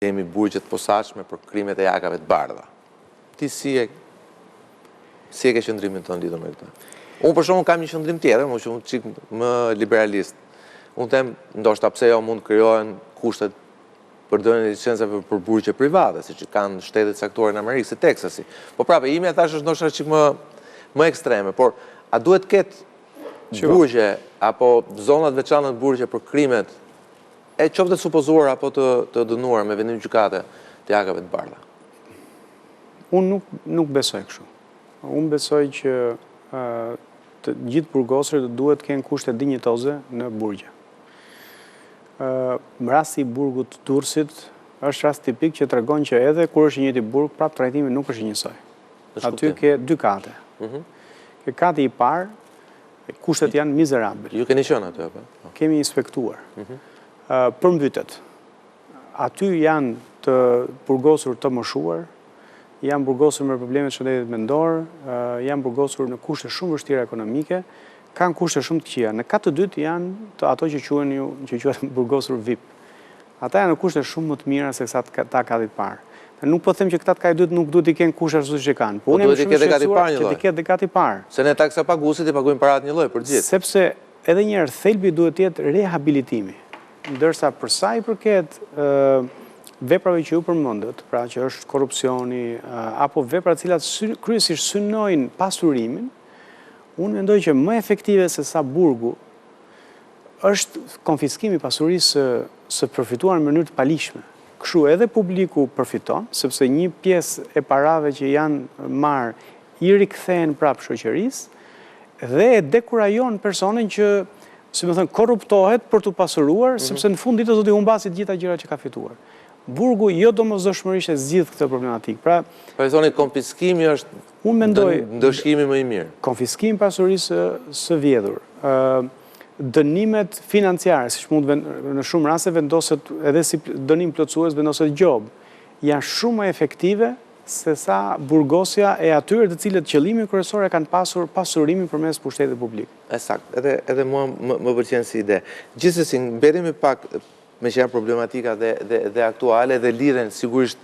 kemi burgjet posaçme për krimet e jakave të bardha. Ti si e ke qëndrimin tënd lidhur me këtë? Unë për shembull kam një qëndrim tjetër, më shumë çik më liberalist. Unë them, ndoshta pse jo mund krijohen kushtet për dhënien e licencave për burgje private, siç kanë shtetet caktuar në Amerikë, si Teksasi. Po prapë, imi thash është ndoshta çik më ekstreme, por a duhet ketë burgje apo zonat veçanta të burgje për krimet e qoftë të supozuar apo të dënuar me vendim gjykate të jakave të bardha? Unë nuk besoj kështu. Unë besoj që të gjithë burgosërit duhet të kenë kushte dinjitoze në burgje. Rasti i burgut të Durrësit është rast tipik që tregon që edhe kur është i njëjti burg, prapë trajtimi nuk është i njësoj. Aty ke dy kate. Ke kati i parë, kushtet janë mizerabël. Ju keni qenë aty apo? Kemi inspektuar. Përmbytet. Aty janë të burgosur të moshuar, janë burgosur me probleme të shëndetit mendor, janë burgosur në kushte shumë vështira ekonomike, kanë kushte shumë të këqija. Në katë të dytë janë ato që quhen burgosur VIP. Ata janë në kushte shumë më të mira se ta katit parë. Nuk po them që këta të katit dytë nuk duhet i kenë kushte ashtu siç e kanë. Po duhet i ketë shqetësuar që të ketë kati parë. Se ne taksa paguesit i paguajmë parat një lloj për gjithë. Sepse edhe një herë thelbi duhet të jetë rehabilitimi. Ndërsa për sa i përket veprave që ju përmendët, pra që është korrupsioni apo vepra të cilat kryesisht synojnë pasurimin, unë mendoj që më efektive se sa burgu është konfiskimi i pasurisë së përfituar në mënyrë të palishme. Kështu edhe publiku përfiton, sepse një pjesë e parave që janë marrë i rikthehen prapë shoqërisë dhe e dekurajon personin që, si më thënë, korruptohet për të pasuruar, sepse në fund ditës do t'i humbasë gjitha gjërat që ka fituar. Burgu jo domosdoshmërisht e zgjidh këtë problematikë. Pra e thoni konfiskimi është ndëshkimi më i mirë. Konfiskimi i pasurisë së vjedhur, dënimet financiare, siç mund në shumë raste vendoset edhe si dënim plotësues vendoset gjob, janë shumë më efektive se sa burgosja e atyre të cilët qëllimin kryesor e kanë pasur pasurimin përmes pushtetit publik. Saktë, edhe mua më pëlqen si ide. Gjithsesi, mbetemi pak me që janë problematika dhe aktuale dhe lidhen sigurisht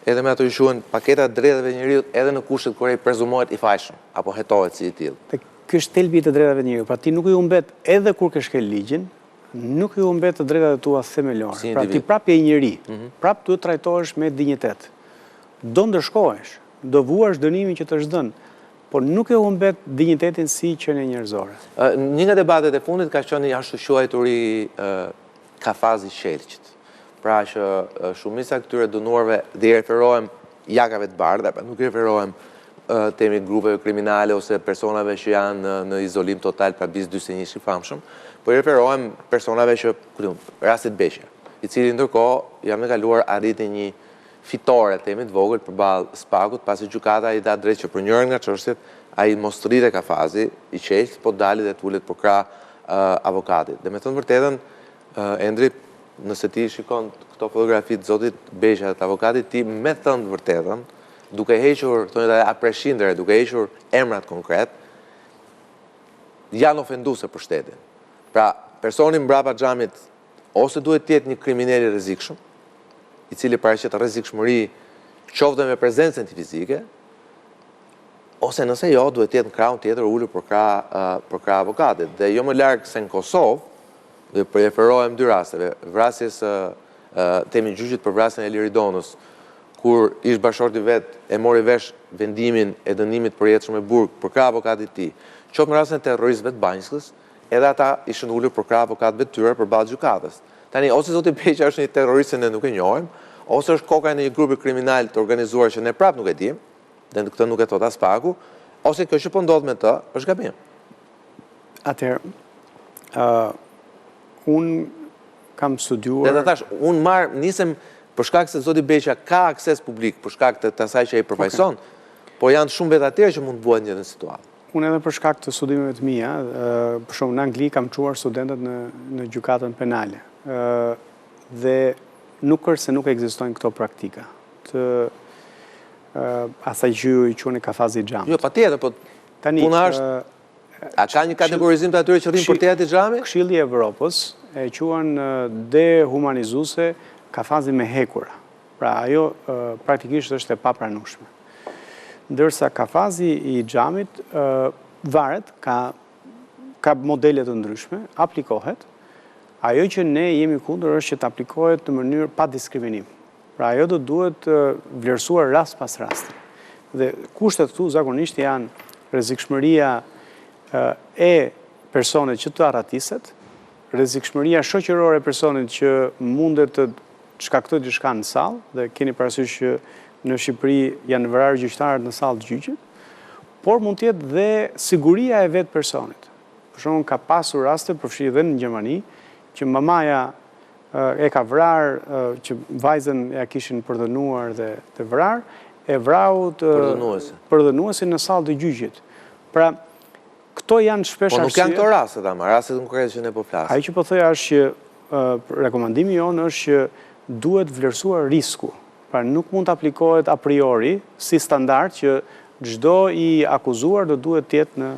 edhe me ato që quhen paketa drejtave të njerëzit edhe në kushtet kur ai prezumohet i fajshëm apo hetohet si i tillë. Ky është thelbi të drejtave të njerëzit. Pra ti nuk i humbet edhe kur ke shkel ligjin, nuk i humbet të drejtat tua themelore. Pra ti prapë je i njeri, prapë duhet trajtohesh me dinjitet. Do ndërshkohesh, do vuash dënimin që të është dhënë, por nuk e humbet dinjitetin si qenie njerëzore. Një nga debatet e fundit ka qenë ashtu quajturi kafazi Shelqit. Pra që shumica këtyre dënuarve dhe i referohem jakave të bardha, pra nuk i referohem temi grupeve kriminale ose personave që janë në izolim total pra bis 41 i famshëm, po i referohem personave që, rastit Beqja, i cili ndërkohë jam e kaluar arriti një fitore temi të vogël përballë Spagut, pasi gjykata i dha drejt që për njërin nga çështjet ai mos rritet kafazi i Qelqit, po dali dhe tulet për krah avokatit. Dhe me thënë vërtetën, Endri, nëse ti shikon këto fotografi të zotit Beqja të avokatit, ti me thënë vërtetën, duke hequr, thonë a preshindere, duke hequr emrat konkret, janë ofenduese për shtetin. Pra, personi mbrapa xhamit ose duhet të jetë një kriminal i rrezikshëm, i cili paraqet rrezikshmëri qoftë me prezencën fizike, ose nëse jo, duhet të jetë në krahun tjetër ulur për krah avokatit. Dhe jo më larg se në Kosovë, dhe preferohem dy rasteve, vrasjes temi gjyqit për vrasjen e Liridonës, kur ish bashorti vet e mori vesh vendimin e dënimit përjetshëm me burg për krah avokatit tij. Qoftë në rastin e terroristëve të Banjskës, edhe ata ishin ulur për krah avokatëve të tyre përballë gjykatës. Tani ose zoti Beqja është një terrorist që ne nuk e njohim, ose është koka në një grupi kriminal të organizuar që ne prap nuk e dim, dhe këtë nuk e thot as Paku, ose kjo që po ndodh me të është gabim. Atëherë, unë kam studiuar. Dhe të thash, unë nisem për shkak se zoti Beqja ka akses publik, për shkak të asaj që ai përfaqëson, po janë shumë vetë atjerë që mund të bëhen një situatë. Unë edhe për shkak të studimeve të mia, për shembull në Angli kam çuar studentët në gjykatën penale. Dhe nuk është se nuk ekzistojnë këto praktika të asaj që i quhen kafazi i xhamit. Jo, patjetër, po puna është a ka një kategorizim të atyre që rrinë për teat i xhamit? Këshilli i Evropës e quhen dehumanizuese kafazi me hekura. Pra ajo praktikisht është e papranueshme. Ndërsa kafazi I xhamit varet, ka modele të ndryshme, aplikohet. Ajo që ne jemi kundër është që të aplikohet në mënyrë pa diskriminim. Pra ajo do duhet vlerësuar rast pas rasti. Dhe kushtet këtu zakonisht janë rrezikshmëria e personit që të arratiset, rrezikshmëria shoqërore e personit që mundet të shkaktojë diçka në sallë, dhe keni parasysh që në Shqipëri janë vrarë gjyqtarët në sallë të gjyqit, por mund të jetë dhe siguria e vetë personit. Për shembull, ka pasur raste, përfshi edhe në Gjermani, që mamaja e ka vrarë, që vajzën ja kishin përdhënuar dhe të vrarë, e vrau të përdhënuesin në sallë të gjyqit. Pra, këto janë shpesh arsye. Po nuk janë këto raste, ama rastet konkrete që ne po flasim. Ai që po thoya është që rekomandimi jonë është që duhet vlerësuar risku. Pra nuk mund të aplikohet a priori si standard që çdo I akuzuar do duhet të jetë në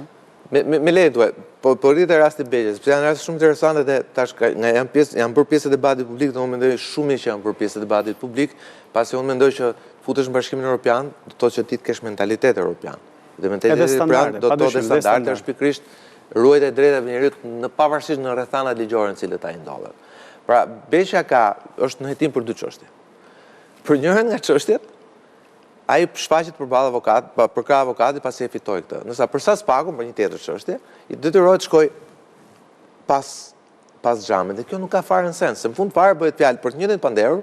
Me lejë duhet, po rritë rasti Begjes, sepse janë raste shumë interesante dhe tash janë bërë pjesë e debatit publik, dhe unë mendoj shumë që janë bërë pjesë e debatit publik, pasi unë mendoj që futesh në Bashkimin Evropian, do të thotë që ti të kesh mentalitet evropian. Dhe mentaliteti evropian do të thotë standarde është pikërisht ruajtja e drejtave të njerëzit në pavarësisht në rrethanat ligjore në cilët ai ndodhet. Pra, Begja është në hetim për dy çështje. Për njërin nga çështjet, ai shfaqet për krah avokati pasi e fitoi këtë. Nësa përsa Spaku, për një tjetër çështje, I detyrohet shkoj pas xhamit. Dhe kjo nuk ka fare në sens, se në fund fare bëhet fjalë për të njëjtin panderur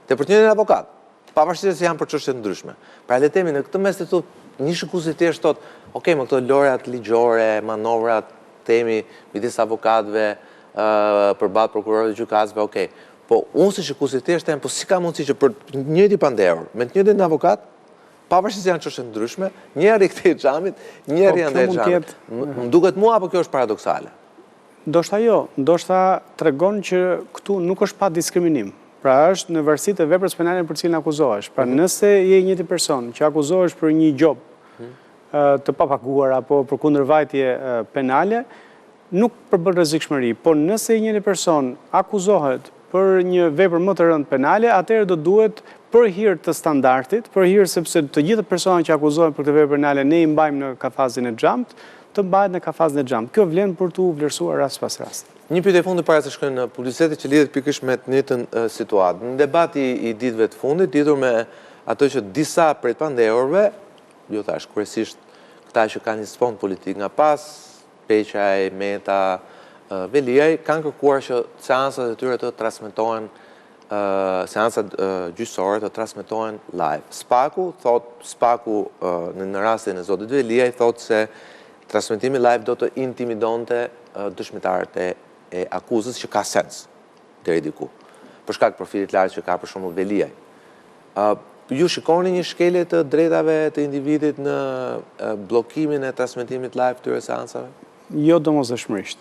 dhe për të njëjtin avokat, pavarësisht se janë për çështje të ndryshme. Pra le të themi në këtë mes të thotë një shikues I thjesht thotë, "Okej, më këto lojrat ligjore, manovrat, themi midis avokatëve, përballë prokurorëve dhe gjykatësve, okej. Po unë si shikues I thjesht them, po si ka mundësi që për njëjtin panderur, me të njëjtin avokat, pavarësisht se janë çështje të ndryshme, njëri kthej xhamit, njëri ande xhamit. Më duket mua apo kjo është paradoksale? Ndoshta jo, ndoshta tregon që këtu nuk është pa diskriminim. Pra është në varësi të veprës penale për cilën akuzohesh. Pra nëse je një njëjti person që akuzohesh për një job të papaguar apo për kundërvajtje penale, nuk përbën rrezikshmëri, por nëse një person akuzohet për një vepër më të rëndë penale, atëherë do duhet për hir të standardit, për hir sepse të gjithë personat që akuzohen për këtë vepër penale ne I mbajmë në kafazin e xhamit, të mbahet në kafazin e xhamit. Kjo vlen për të vlerësuar rast pas rasti. Një pyetje fundi para se shkojmë në publicitet që lidhet pikërisht me të njëjtën situatë. Në debati I ditëve të fundit, lidhur me ato që disa prej panderurve, jo thash kryesisht këta që kanë një sfond politik nga pas, Peqaj, Meta, Veliaj, kanë kërkuar që seansat e tyre të transmetohen, seansat gjyqësore të transmetohen live. Spaku në rastin e zotit Veliaj thotë se transmetimi live do të intimidonte dëshmitarët e akuzës, që ka sens deri diku. Për shkak profilit lartë që ka për shembull Veliaj. Ju shikoni një shkelje të drejtave të individit në bllokimin e transmetimit live këtyre seansave? Jo domosdoshmërisht.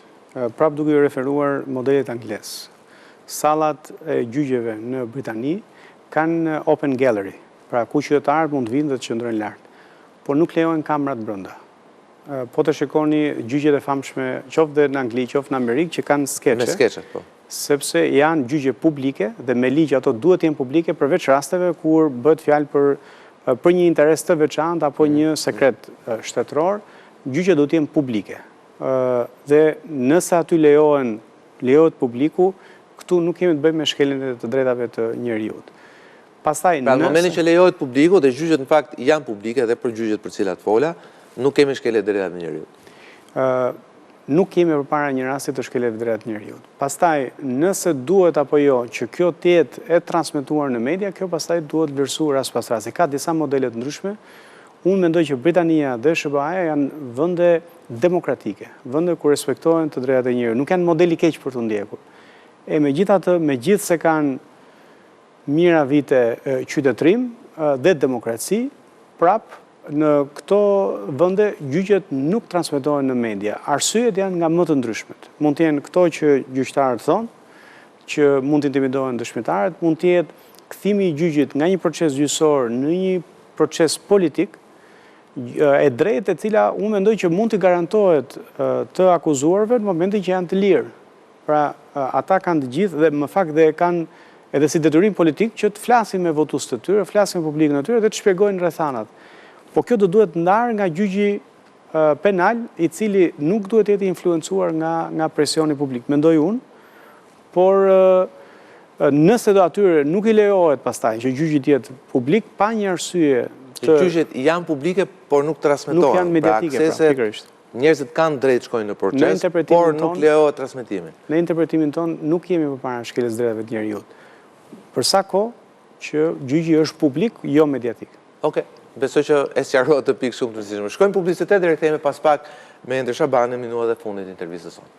Prap duke ju referuar modelit angles. Sallat e gjyqeve në Britani kanë open gallery, pra ku qytetarët mund të vinë dhe të qëndrojnë lart, por nuk lejohen kamerat brenda. Po të shikoni gjyqjet e famshme, qoftë dhe në Angli, qoftë në Amerikë, që kanë skeqe. Me skeqet, po. Sepse janë gjyqje publike dhe me ligj ato duhet të jenë publike përveç rasteve kur bëhet fjalë për një interes të veçantë apo një sekret shtetëror, gjyqjet do të jenë publike. Dhe nëse aty lejohet publiku, këtu nuk kemi të bëjmë me shkeljen e të drejtave të njerëzit. Pastaj pra në momentin që lejohet publiku dhe gjyqjet në fakt janë publike dhe për gjyqjet për cilat fola, nuk kemi shkelje të drejtave të njerëzit. Nuk kemi përpara një rasti të shkeljeve të drejtat të njerëzit. Pastaj nëse duhet apo jo që kjo të jetë e transmetuar në media, kjo pastaj duhet vlerësuar rast pas rasti. Ka disa modele të ndryshme. Unë mendoj që Britania dhe SBA-ja janë vende demokratike, vende ku respektohen të drejtat e njerëzit. Nuk janë modeli keq për të ndjekur. E megjithatë, megjithse kanë mira vite qytetërim dhe demokraci, prap në këto vende gjyqjet nuk transmetohen në media. Arsyet janë nga më të ndryshmet. Mund të jenë këto që gjyqtarët thonë, që mund të intimidohen dëshmitarët, mund të jetë kthimi I gjyqit nga një proces gjyqësor në një proces politik, e drejtë e cila unë mendoj që mund të garantohet të akuzuarve në momentin që janë të lirë. Pra, ata kanë të gjithë dhe më fakt dhe kanë edhe si detyrim politik që të flasin me votues të tyre, flasin me publikun e tyre dhe të shpjegojnë rrethanat. Po kjo do duhet ndarë nga gjyqi penal, i cili nuk duhet jetë influencuar nga presioni publik, mendoj unë, por nëse do atyre nuk i lejohet pastaj që gjyqi të jetë publik pa një arsye të Gjyqet janë publike, por nuk transmetohen. Nuk janë mediatike, pikërisht. Njerëzit kanë drejt shkojnë në proces, por nuk lejohet transmetimi. Në interpretimin ton nuk jemi përpara shkeljes drejtave të njerëzit. Për sa kohë që gjyqi është publik, jo mediatik. Okej, besoj që e sqarohet të pikë shumë të rëndësishme. Shkojmë publicitet dhe rikthehemi pas pak me Ender Shabani, minutat e fundit të intervistës sonë.